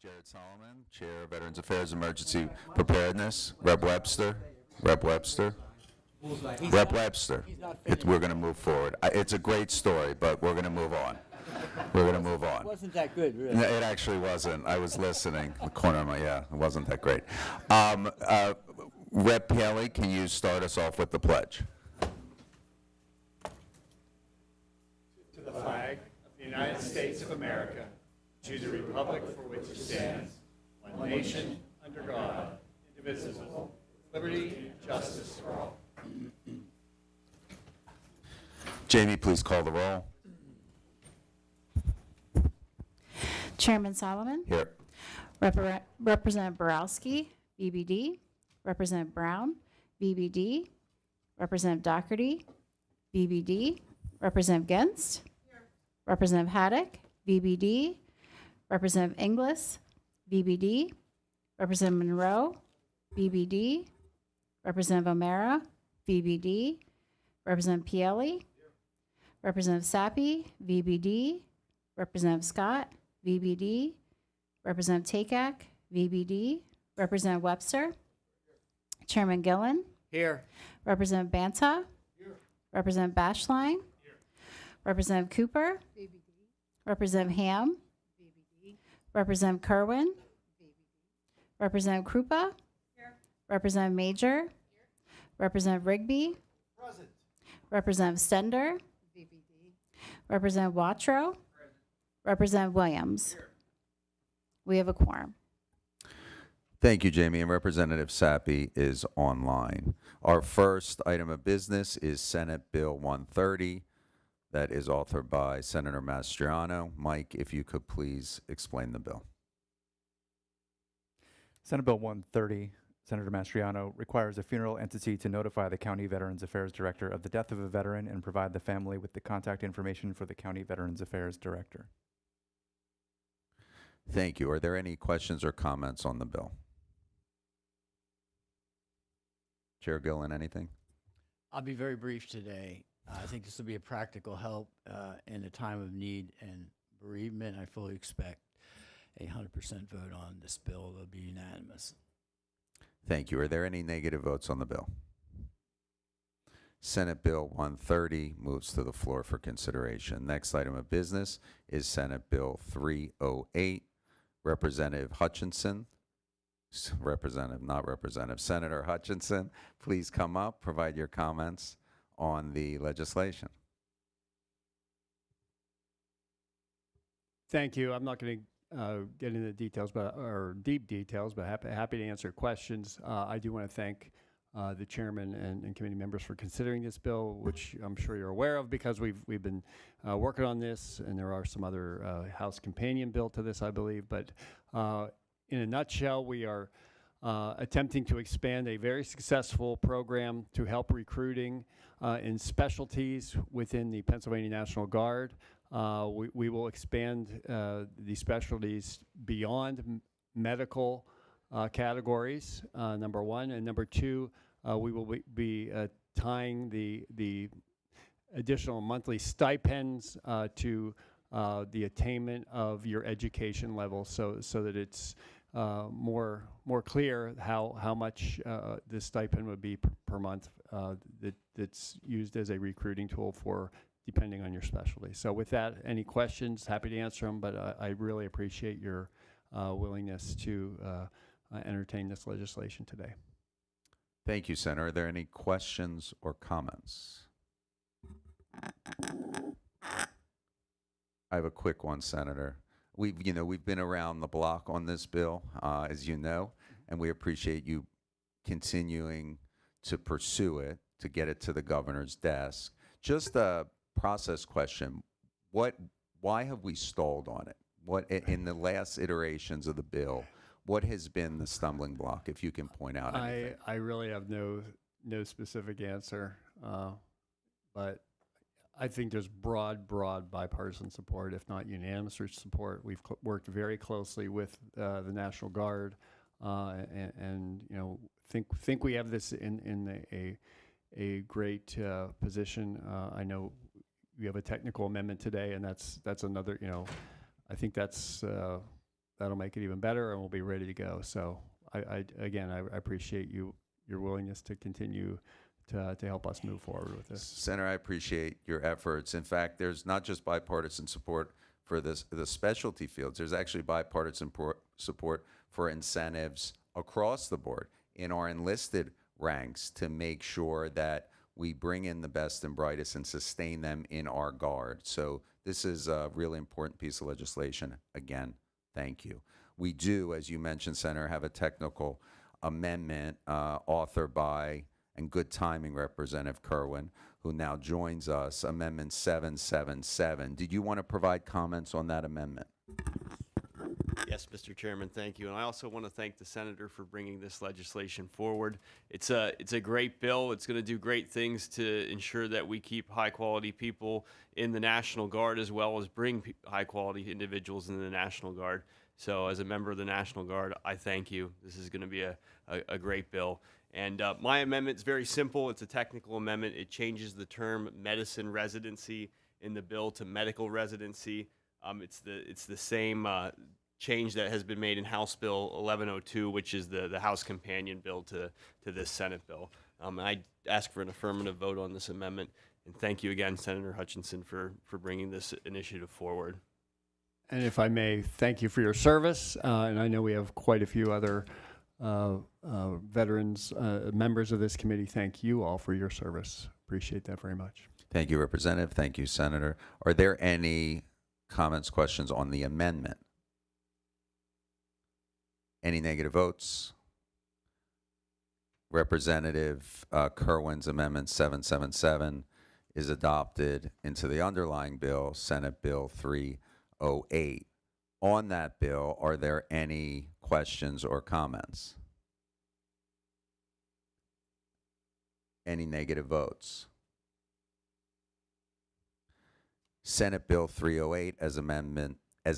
Jared Solomon, Chair of Veterans Affairs Emergency Preparedness. Rep Webster. Rep Webster. Rep Webster. We're going to move forward. It's a great story, but we're going to move on. We're going to move on. It wasn't that good, really. No, it actually wasn't. I was listening. The corner of my, it wasn't that great. Rep Paley, can you start us off with the pledge? To the flag of the United States of America, to the republic for which it stands, one nation, under God, indivisible, with liberty and justice for all. Jamie, please call the roll. Chairman Solomon. Here. Representative Borowski, BBD. Representative Brown, BBD. Representative Doherty, BBD. Representative Genst. Here. Representative Haddock, BBD. Representative Inglis, BBD. Representative Monroe, BBD. Representative O'Mara, BBD. Representative Pielli. Representative Sappi, VBD. Representative Scott, VBD. Representative Takak, VBD. Representative Webster. Chairman Gillen. Here. Representative Banta. Here. Representative Bashline. Here. Representative Cooper. VBD. Representative Ham. VBD. Representative Kerwin. VBD. Representative Krupa. Here. Representative Major. Here. Representative Rigby. Present. Representative Stender. VBD. Representative Watro. Present. Representative Williams. Here. We have a quorum. Thank you, Jamie. And Representative Sappi is online. Our first item of business is Senate Bill 130 that is authored by Senator Mastriano. Mike, if you could please explain the bill. Senate Bill 130, Senator Mastriano, requires a funeral entity to notify the County Veterans Affairs Director of the death of a veteran and provide the family with the contact information for the County Veterans Affairs Director. Thank you. Are there any questions or comments on the bill? Chair Gillen, anything? I'll be very brief today. I think this will be a practical help in a time of need and bereavement. I fully expect a 100% vote on this bill. It'll be unanimous. Thank you. Are there any negative votes on the bill? Senate Bill 130 moves to the floor for consideration. Next item of business is Senate Bill 308. Representative Hutchinson, Senator Hutchinson, please come up, provide your comments on the legislation. Thank you. I'm not going to get into details, or deep details, but happy to answer questions. I do want to thank the chairman and committee members for considering this bill, which I'm sure you're aware of because we've been working on this, and there are some other House companion bill to this, I believe. But in a nutshell, we are attempting to expand a very successful program to help recruiting in specialties within the Pennsylvania National Guard. We will expand the specialties beyond medical categories, number one. And number two, we will be tying the additional monthly stipends to the attainment of your education level so that it's more clear how much this stipend would be per month that's used as a recruiting tool for depending on your specialty. So with that, any questions, happy to answer them, but I really appreciate your willingness to entertain this legislation today. Thank you, Senator. Are there any questions or comments? I have a quick one, Senator. We've been around the block on this bill, as you know, and we appreciate you continuing to pursue it, to get it to the governor's desk. Just a process question. Why have we stalled on it? What in the last iterations of the bill, what has been the stumbling block, if you can point out anything? I really have no specific answer, but I think there's broad bipartisan support, if not unanimous support. We've worked very closely with the National Guard, and think we have this in a great position. I know we have a technical amendment today, and that's another. I think that's that'll make it even better, and we'll be ready to go. So I appreciate your willingness to continue to help us move forward with this. Senator, I appreciate your efforts. In fact, there's not just bipartisan support for the specialty fields. There's actually bipartisan support for incentives across the board in our enlisted ranks to make sure that we bring in the best and brightest and sustain them in our guard. So this is a really important piece of legislation. Again, thank you. We do, as you mentioned, Senator, have a technical amendment authored by, and good timing, Representative Kerwin, who now joins us, Amendment 777. Did you want to provide comments on that amendment? Yes, Mr. Chairman, thank you. And I also want to thank the senator for bringing this legislation forward. It's a great bill. It's going to do great things to ensure that we keep high-quality people in the National Guard, as well as bring high-quality individuals in the National Guard. So as a member of the National Guard, I thank you. This is going to be a great bill. And my amendment is very simple. It's a technical amendment. It changes the term medicine residency in the bill to medical residency. It's the same change that has been made in House Bill 1102, which is the House companion bill to this Senate bill. I ask for an affirmative vote on this amendment. And thank you again, Senator Hutchinson, for bringing this initiative forward. And if I may, thank you for your service. And I know we have quite a few other veterans, members of this committee. Thank you all for your service. Appreciate that very much. Thank you, Representative. Thank you, Senator. Are there any comments, questions on the amendment? Any negative votes? Representative Kerwin's Amendment 777 is adopted into the underlying bill, Senate Bill 308. On that bill, are there any questions or comments? Any negative votes? Senate Bill 308 as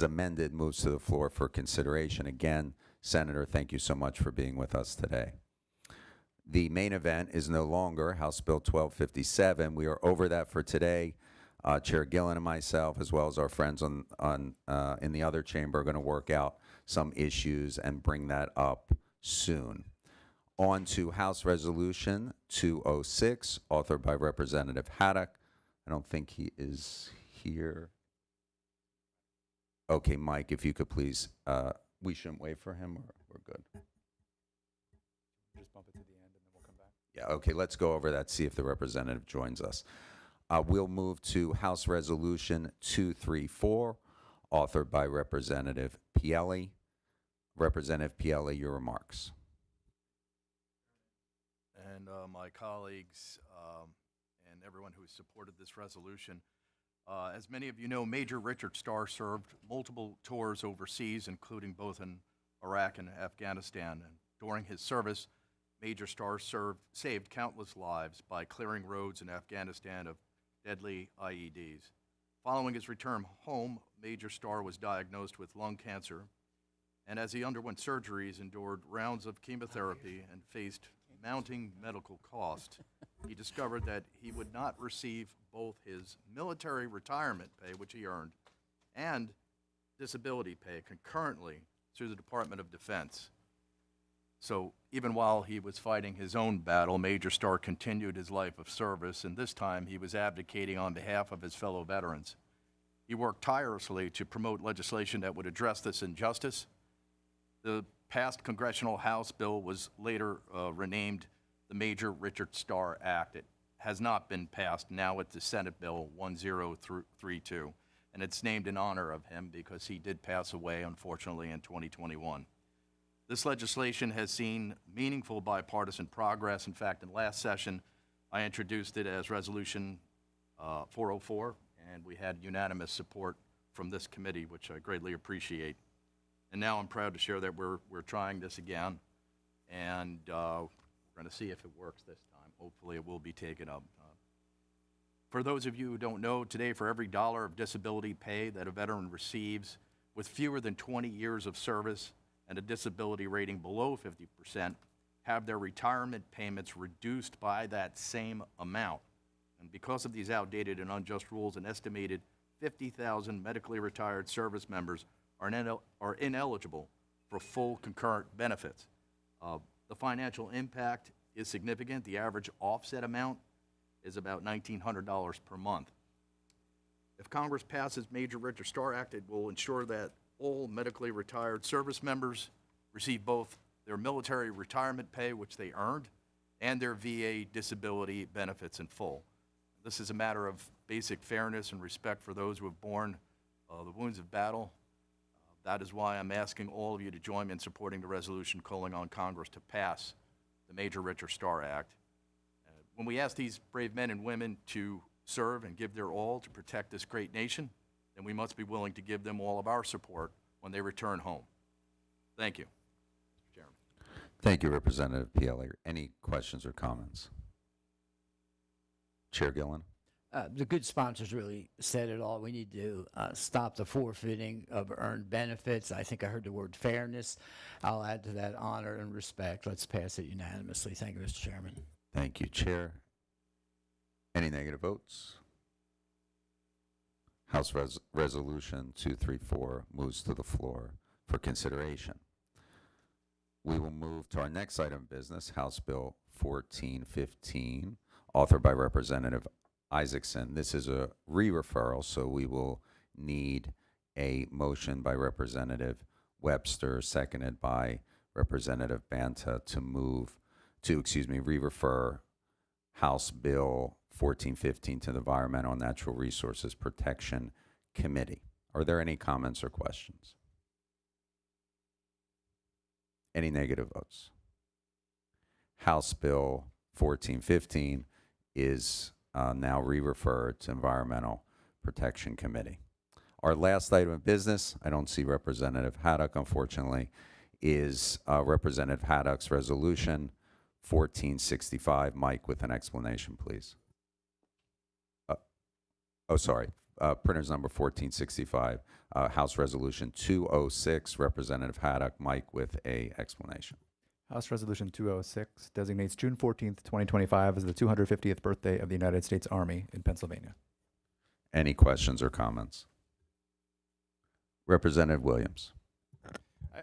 amended moves to the floor for consideration. Again, Senator, thank you so much for being with us today. The main event is no longer House Bill 1257. We are over that for today. Chair Gillen and myself, as well as our friends in the other chamber, are going to work out some issues and bring that up soon. On to House Resolution 206, authored by Representative Haddock. I don't think he is here. Okay, Mike, if you could please, we shouldn't wait for him, or we're good? Just bump it to the end and then we'll come back. Yeah, okay, let's go over that, see if the representative joins us. We'll move to House Resolution 234, authored by Representative Pielli. Representative Pielli, your remarks. And my colleagues and everyone who has supported this resolution. As many of you know, Major Richard Starr served multiple tours overseas, including both in Iraq and Afghanistan. And during his service, Major Starr saved countless lives by clearing roads in Afghanistan of deadly IEDs. Following his return home, Major Starr was diagnosed with lung cancer, and as he underwent surgeries, endured rounds of chemotherapy, and faced mounting medical costs, he discovered that he would not receive both his military retirement pay, which he earned, and disability pay concurrently through the Department of Defense. So even while he was fighting his own battle, Major Starr continued his life of service, and this time he was advocating on behalf of his fellow veterans. He worked tirelessly to promote legislation that would address this injustice. The passed congressional House bill was later renamed the Major Richard Starr Act. It has not been passed. Now it's the Senate Bill 1032, and it's named in honor of him because he did pass away, unfortunately, in 2021. This legislation has seen meaningful bipartisan progress. In fact, in last session, I introduced it as Resolution 404, and we had unanimous support from this committee, which I greatly appreciate. And now I'm proud to share that we're trying this again, and we're going to see if it works this time. Hopefully it will be taken up. For those of you who don't know, today for every $1 of disability pay that a veteran receives with fewer than 20 years of service and a disability rating below 50%, have their retirement payments reduced by that same amount. And because of these outdated and unjust rules, an estimated 50,000 medically retired service members are ineligible for full concurrent benefits. The financial impact is significant. The average offset amount is about $1,900 per month. If Congress passes Major Richard Starr Act, it will ensure that all medically retired service members receive both their military retirement pay, which they earned, and their VA disability benefits in full. This is a matter of basic fairness and respect for those who have borne the wounds of battle. That is why I'm asking all of you to join me in supporting the resolution calling on Congress to pass the Major Richard Starr Act. When we ask these brave men and women to serve and give their all to protect this great nation, then we must be willing to give them all of our support when they return home. Thank you, Mr. Chairman. Thank you, Representative Piele. Any questions or comments? Chair Gillen? The good sponsors really said it all. We need to stop the forfeiting of earned benefits. I think I heard the word fairness. I'll add to that honor and respect. Let's pass it unanimously. Thank you, Mr. Chairman. Thank you, Chair. Any negative votes? House Resolution 234 moves to the floor for consideration. We will move to our next item of business, House Bill 1415, authored by Representative Isaacson. This is a re-referral, so we will need a motion by Representative Webster, seconded by Representative Banta, to re-refer House Bill 1415 to the Environmental and Natural Resources Protection Committee. Are there any comments or questions? Any negative votes? House Bill 1415 is now re-referred to Environmental Protection Committee. Our last item of business, I don't see Representative Haddock, unfortunately, is Representative Haddock's resolution 1465. Mike, with an explanation, please. Printer's number 1465, House Resolution 206. Representative Haddock, Mike, with a explanation. House Resolution 206 designates June 14th, 2025 as the 250th birthday of the United States Army in Pennsylvania. Any questions or comments? Representative Williams.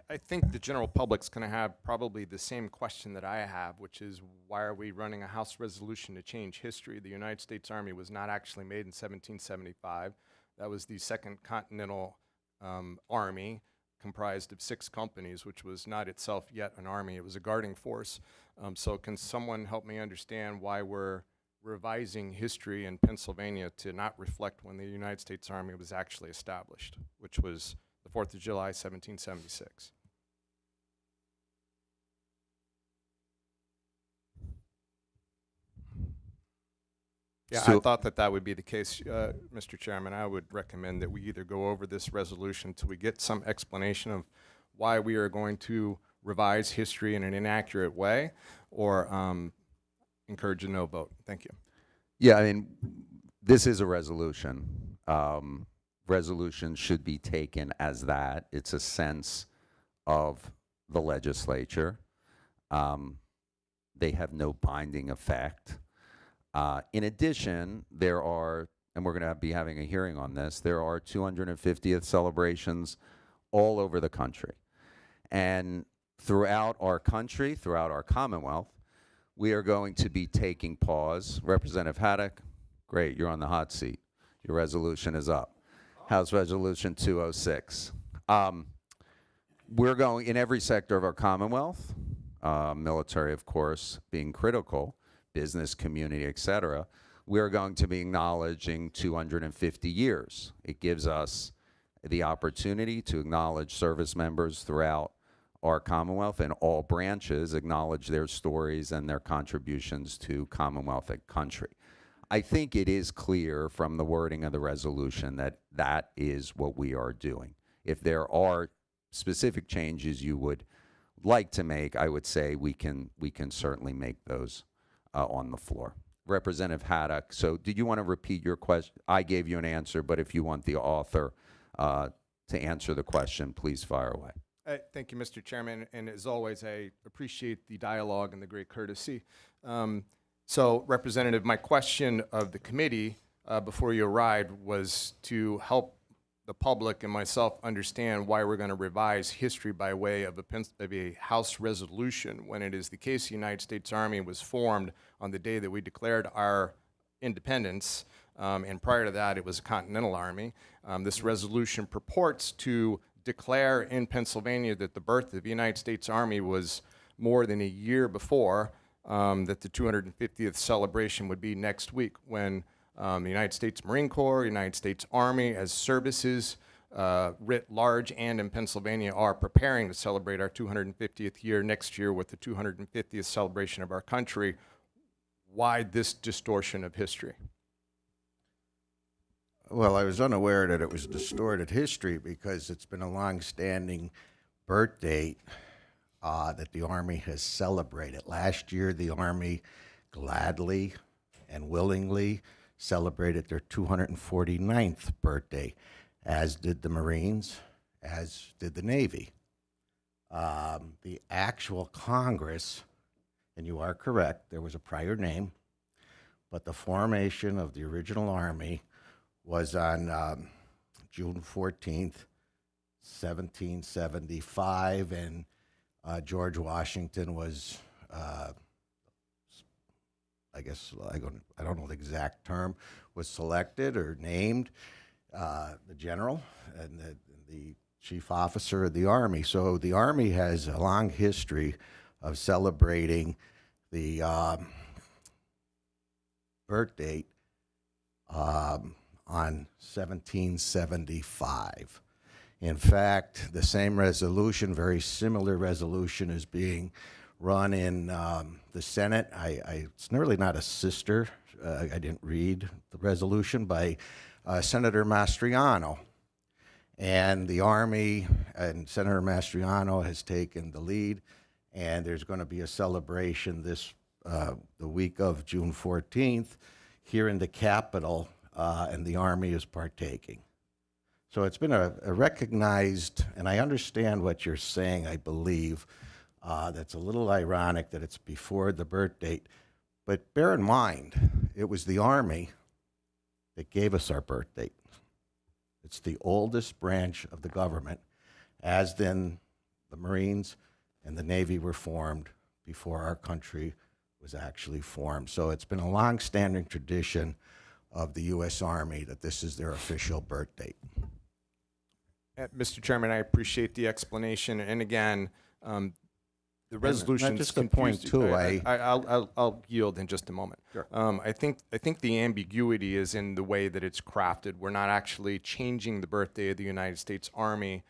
I think the general public's going to have probably the same question that I have, which is why are we running a House resolution to change history? The United States Army was not actually made in 1775. That was the Second Continental Army, comprised of 6 companies, which was not itself yet an army. It was a guarding force. So can someone help me understand why we're revising history in Pennsylvania to not reflect when the United States Army was actually established, which was the 4th of July, 1776. Yeah, So- I thought that would be the case, Mr. Chairman. I would recommend that we either go over this resolution till we get some explanation of why we are going to revise history in an inaccurate way, or encourage a no vote. Thank you. Yeah, I mean, this is a resolution. Resolution should be taken as that. It's a sense of the legislature. They have no binding effect. In addition, there are, and we're going to be having a hearing on this, there are 250th celebrations all over the country. And throughout our country, throughout our Commonwealth, we are going to be taking pause. Representative Haddock, great, you're on the hot seat. Your resolution is up. House Resolution 206. We're going, in every sector of our Commonwealth, military, of course, being critical, business, community, et cetera, we are going to be acknowledging 250 years. It gives us the opportunity to acknowledge service members throughout our Commonwealth, and all branches acknowledge their stories and their contributions to Commonwealth and country. I think it is clear from the wording of the resolution that that is what we are doing. If there are specific changes you would like to make, I would say we can certainly make those on the floor. Representative Haddock, so did you want to repeat your question? I gave you an answer, but if you want the author to answer the question, please fire away. Thank you, Mr. Chairman, and as always, I appreciate the dialogue and the great courtesy. So, Representative, my question of the committee before you arrived was to help the public and myself understand why we're going to revise history by way of a House resolution when it is the case the United States Army was formed on the day that we declared our independence, and prior to that it was a Continental Army. This resolution purports to declare in Pennsylvania that the birth of the United States Army was more than a year before, that the 250th celebration would be next week when the United States Marine Corps, United States Army as services writ large and in Pennsylvania are preparing to celebrate our 250th year next year with the 250th celebration of our country. Why this distortion of history? Well, I was unaware that it was distorted history because it's been a long-standing birth date that the Army has celebrated. Last year, the Army gladly and willingly celebrated their 249th birthday, as did the Marines, as did the Navy. The actual Congress, and you are correct, there was a prior name, but the formation of the original Army was on June 14th, 1775, and George Washington was, I guess, I don't know the exact term, was selected or named the general and the chief officer of the Army. So the Army has a long history of celebrating the birth date on 1775. In fact, the same resolution, very similar resolution, is being run in the Senate. It's nearly not a sister. I didn't read the resolution by Senator Mastriano. And the Army and Senator Mastriano has taken the lead, and there's going to be a celebration the week of June 14th here in the Capitol, and the Army is partaking. So it's been a recognized, and I understand what you're saying, I believe. That's a little ironic that it's before the birth date. But bear in mind, it was the Army that gave us our birth date. It's the oldest branch of the government, as then the Marines and the Navy were formed before our country was actually formed. So it's been a long-standing tradition of the U.S. Army that this is their official birth date. Mr. Chairman, I appreciate the explanation. And again, the resolution just a point, too. I'll yield in just a moment. Sure. I think the ambiguity is in the way that it's crafted. We're not actually changing the birthday of the United States Army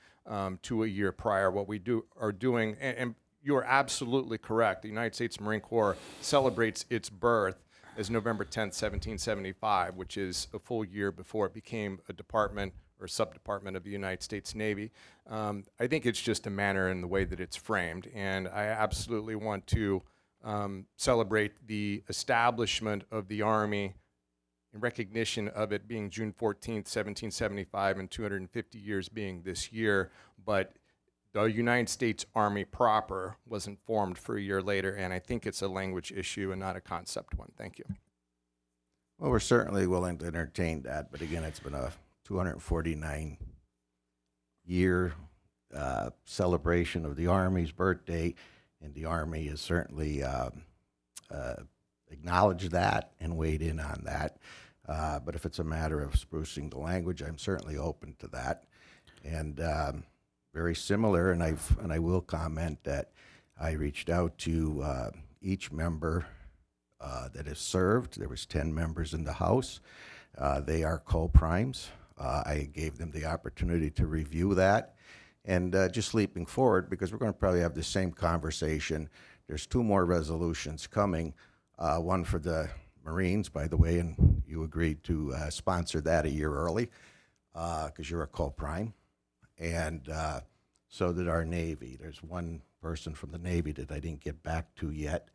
to a year prior. What we are doing, and you're absolutely correct, the United States Marine Corps celebrates its birth as November 10th, 1775, which is a full year before it became a department or sub-department of the United States Navy. I think it's just a manner in the way that it's framed, and I absolutely want to celebrate the establishment of the Army in recognition of it being June 14th, 1775, and 250 years being this year, but the United States Army proper wasn't formed for a year later, and I think it's a language issue and not a concept one. Thank you. Well, we're certainly willing to entertain that, but again, it's been a 249-year celebration of the Army's birthday, and the Army has certainly acknowledged that and weighed in on that. But if it's a matter of sprucing the language, I'm certainly open to that. And very similar, and I will comment that I reached out to each member that has served. There was 10 members in the House. They are co-primes. I gave them the opportunity to review that. And just leaping forward, because we're going to probably have the same conversation, there's 2 more resolutions coming, one for the Marines, by the way, and you agreed to sponsor that a year early because you're a co-prime. And so did our Navy. There's one person from the Navy that I didn't get back to yet,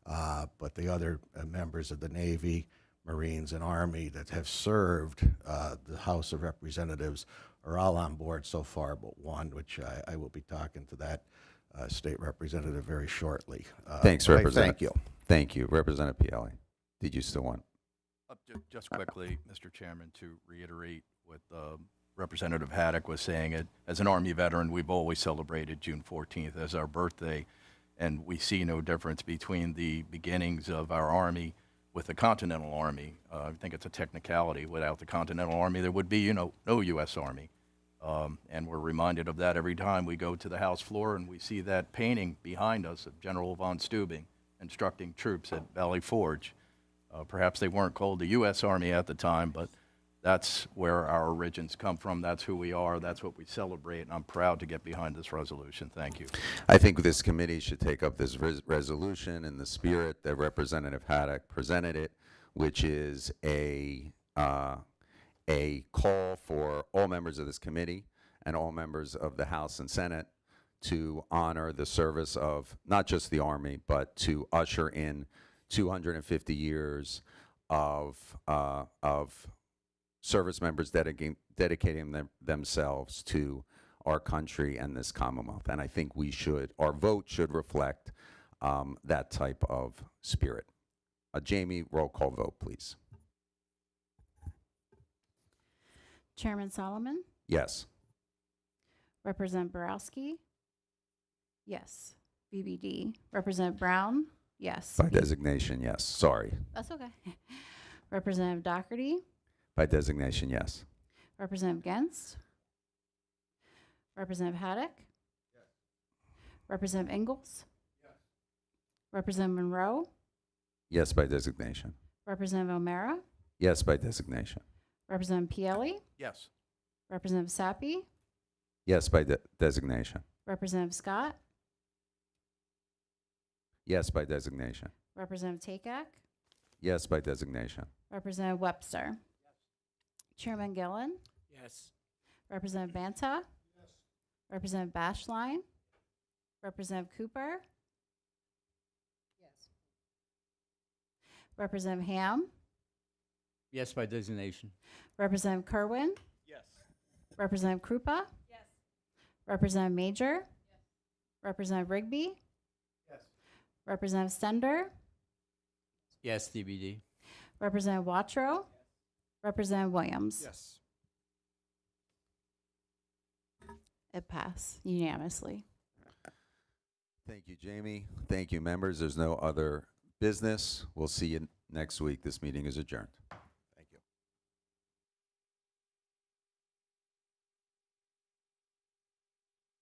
but the other members of the Navy, Marines, and Army that have served the House of Representatives are all on board so far, but one, which I will be talking to that state representative very shortly. Thanks, but Representative. Thank you. Thank you. Representative Pielli, did you still want? Just quickly, Mr. Chairman, to reiterate what Representative Haddock was saying it. As an Army veteran, we've always celebrated June 14th as our birthday, and we see no difference between the beginnings of our Army with the Continental Army. I think it's a technicality. Without the Continental Army, there would be, no U.S. Army. And we're reminded of that every time we go to the House floor and we see that painting behind us of General von Steuben instructing troops at Valley Forge. Perhaps they weren't called the U.S. Army at the time, but that's where our origins come from. That's who we are. That's what we celebrate. And I'm proud to get behind this resolution. Thank you. I think this committee should take up this resolution in the spirit that Representative Haddock presented it, which is a call for all members of this committee and all members of the House and Senate to honor the service of not just the Army, but to usher in 250 years of service members dedicating themselves to our country and this Commonwealth. And I think our vote should reflect that type of spirit. Jamie, roll call vote, please. Chairman Solomon, Yes. Representative Borowski, yes. BBD, Representative Brown, yes. By designation, yes. Sorry. That's okay. Representative Doherty, By designation, yes. Representative Gens, Representative Haddock, Representative Ingalls, Representative Monroe, Yes, by designation. Representative O'Mara, Yes, by designation. Representative Pielli, Yes. Representative Sappi, Yes, by designation. Representative Scott, Yes, by designation. Representative Takak, Yes, by designation. Representative Webster. Chairman Gillen, Yes. Representative Banta, Representative Bashline, Representative Cooper, Representative Ham, Yes, by designation. Representative Kerwin, Yes. Representative Krupa, Representative Major, Representative Rigby, Representative Stender, Yes, DBD. Representative Watro, Representative Williams. Yes. It passed unanimously. Thank you, Jamie. Thank you, members. There's no other business. We'll see you next week. This meeting is adjourned.